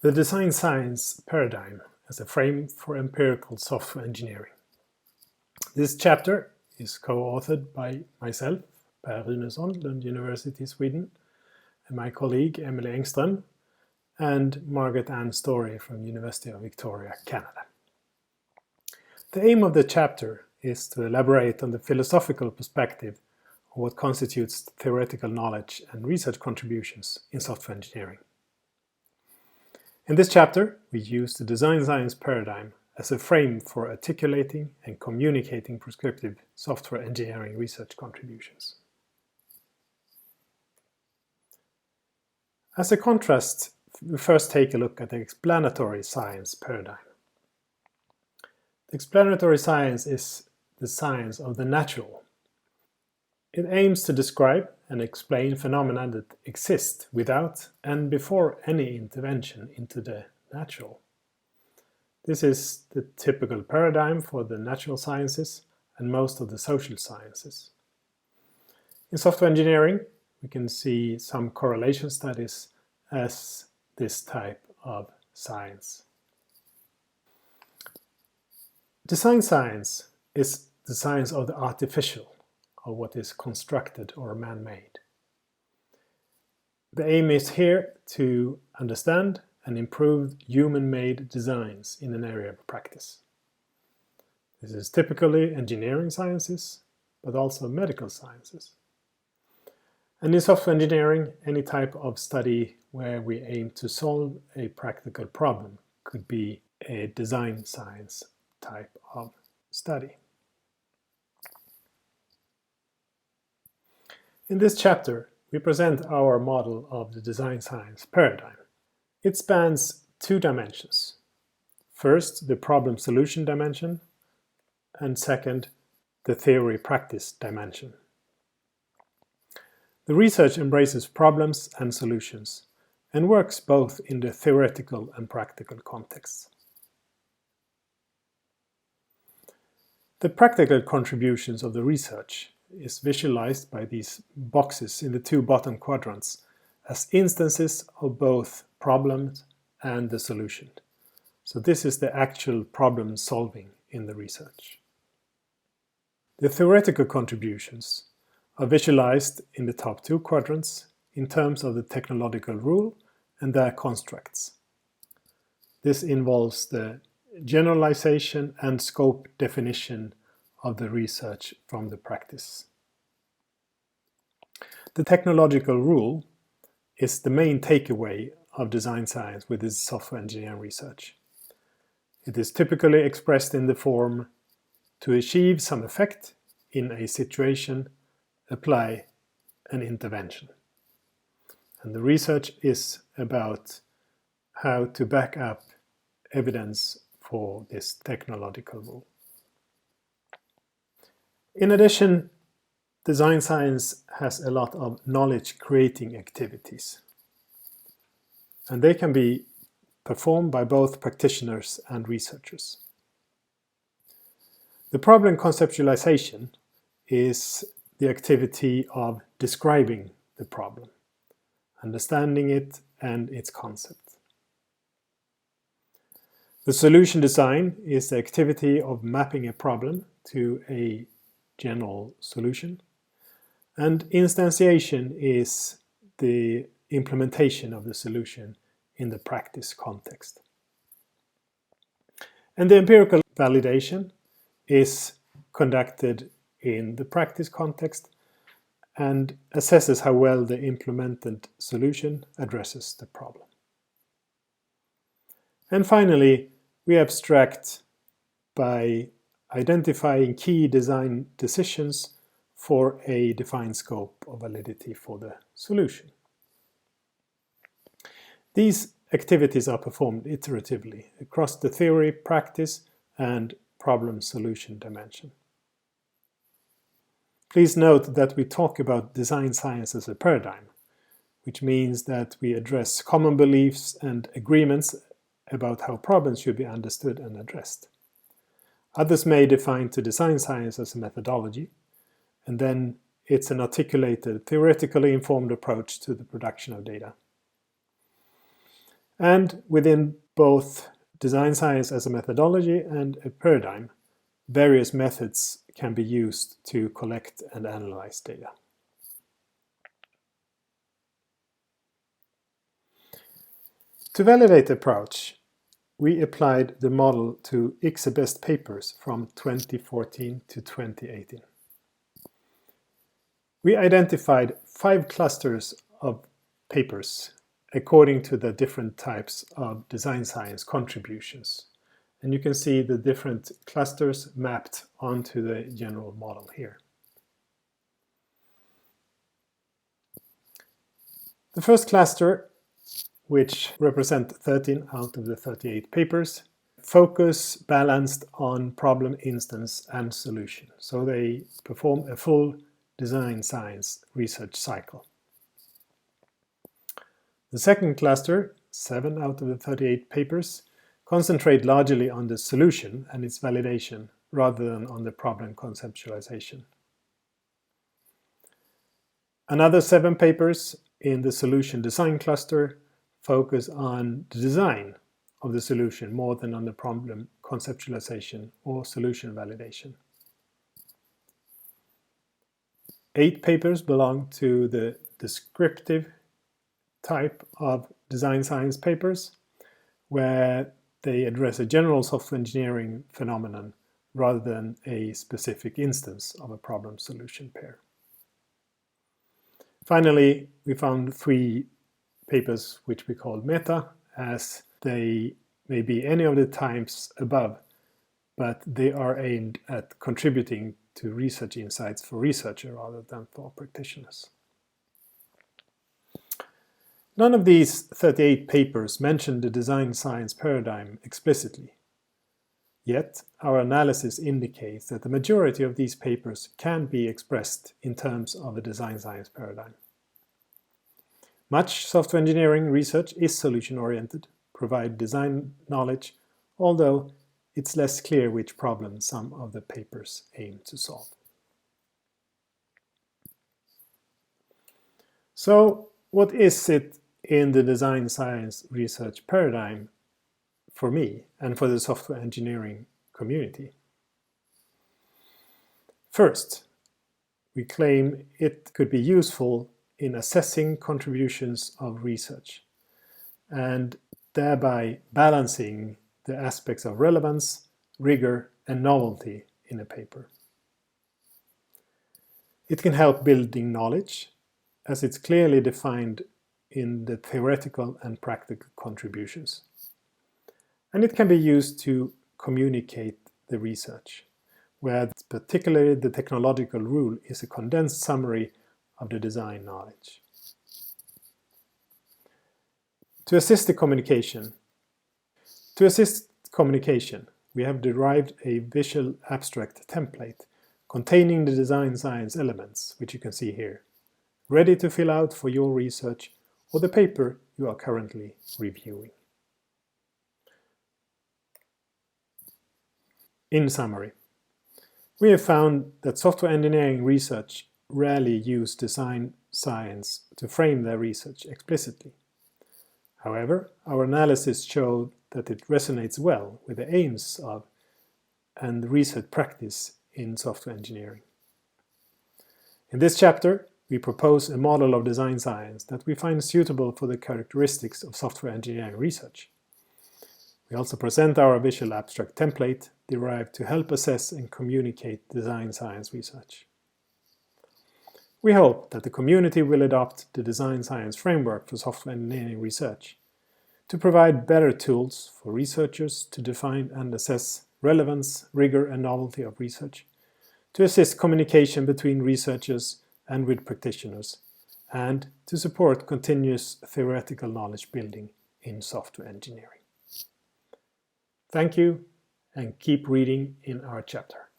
The design science paradigm as a frame for empirical software engineering. This chapter is co-authored by myself, Per Runesson, Lund University, Sweden, and my colleague Emily Engström, and Margaret Ann Story from University of Victoria, Canada. The aim of the chapter is to elaborate on the philosophical perspective of what constitutes theoretical knowledge and research contributions in software engineering. In this chapter, we use the design science paradigm as a frame for articulating and communicating prescriptive software engineering research contributions. As a contrast, we first take a look at the explanatory science paradigm. The explanatory science is the science of the natural. It aims to describe and explain phenomena that exist without and before any intervention into the natural. This is the typical paradigm for the natural sciences and most of the social sciences. In software engineering, we can see some correlation studies as this type of science. Design science is the science of the artificial, of what is constructed or man-made. The aim is here to understand and improve human-made designs in an area of practice. This is typically engineering sciences, but also medical sciences. And in software engineering, any type of study where we aim to solve a practical problem could be a design science type of study. In this chapter, we present our model of the design science paradigm. It spans two dimensions. First, the problem-solution dimension, and second, the theory-practice dimension. The research embraces problems and solutions, and works both in the theoretical and practical contexts. The practical contributions of the research is visualized by these boxes in the two bottom quadrants as instances of both problems and the solution. So this is the actual problem solving in the research. The theoretical contributions are visualized in the top two quadrants in terms of the technological rule and their constructs. This involves the generalization and scope definition of the research from the practice. The technological rule is the main takeaway of design science with its software engineering research. It is typically expressed in the form to achieve some effect in a situation, apply an intervention. And the research is about how to back up evidence for this technological rule. In addition, design science has a lot of knowledge-creating activities, and they can be performed by both practitioners and researchers. The problem conceptualization is the activity of describing the problem, understanding it and its concept. The solution design is the activity of mapping a problem to a general solution, and instantiation is the implementation of the solution in the practice context. And the empirical validation is conducted in the practice context and assesses how well the implemented solution addresses the problem. And finally, we abstract by identifying key design decisions for a defined scope of validity for the solution. These activities are performed iteratively across the theory, practice, and problem-solution dimension. Please note that we talk about design science as a paradigm, which means that we address common beliefs and agreements about how problems should be understood and addressed. Others may define to design science as a methodology, and then it's an articulated, theoretically informed approach to the production of data. And within both design science as a methodology and a paradigm, various methods can be used to collect and analyze data. To validate the approach, we applied the model to ICSE papers from 2014 to 2018. We identified 5 clusters of papers according to the different types of design science contributions. And you can see the different clusters mapped onto the general model here. The first cluster, which represent 13 out of the 38 papers, focus balanced on problem, instance, and solution. So they perform a full design science research cycle. The second cluster, 7 out of the 38 papers, concentrate largely on the solution and its validation rather than on the problem conceptualization. Another 7 papers in the solution design cluster focus on the design of the solution more than on the problem conceptualization or solution validation. 8 papers belong to the descriptive type of design science papers, where they address a general software engineering phenomenon rather than a specific instance of a problem-solution pair. Finally, we found 3 papers which we call meta, as they may be any of the types above, but they are aimed at contributing to research insights for researchers rather than for practitioners. None of these 38 papers mention the design science paradigm explicitly. Yet, our analysis indicates that the majority of these papers can be expressed in terms of a design science paradigm. Much software engineering research is solution-oriented, provide design knowledge, although it's less clear which problems some of the papers aim to solve. So, what is it in the design science research paradigm for me and for the software engineering community? First, we claim it could be useful in assessing contributions of research and thereby balancing the aspects of relevance, rigor, and novelty in a paper. It can help building knowledge, as it's clearly defined in the theoretical and practical contributions. And it can be used to communicate the research, where particularly the technological rule is a condensed summary of the design knowledge. To assist communication, we have derived a visual abstract template containing the design science elements, which you can see here, ready to fill out for your research or the paper you are currently reviewing. In summary, we have found that software engineering research rarely use design science to frame their research explicitly. However, our analysis showed that it resonates well with the aims of and research practice in software engineering. In this chapter, we propose a model of design science that we find suitable for the characteristics of software engineering research. We also present our visual abstract template derived to help assess and communicate design science research. We hope that the community will adopt the design science framework for software engineering research to provide better tools for researchers to define and assess relevance, rigor, and novelty of research, to assist communication between researchers and with practitioners, and to support continuous theoretical knowledge building in software engineering. Thank you, and keep reading in our chapter.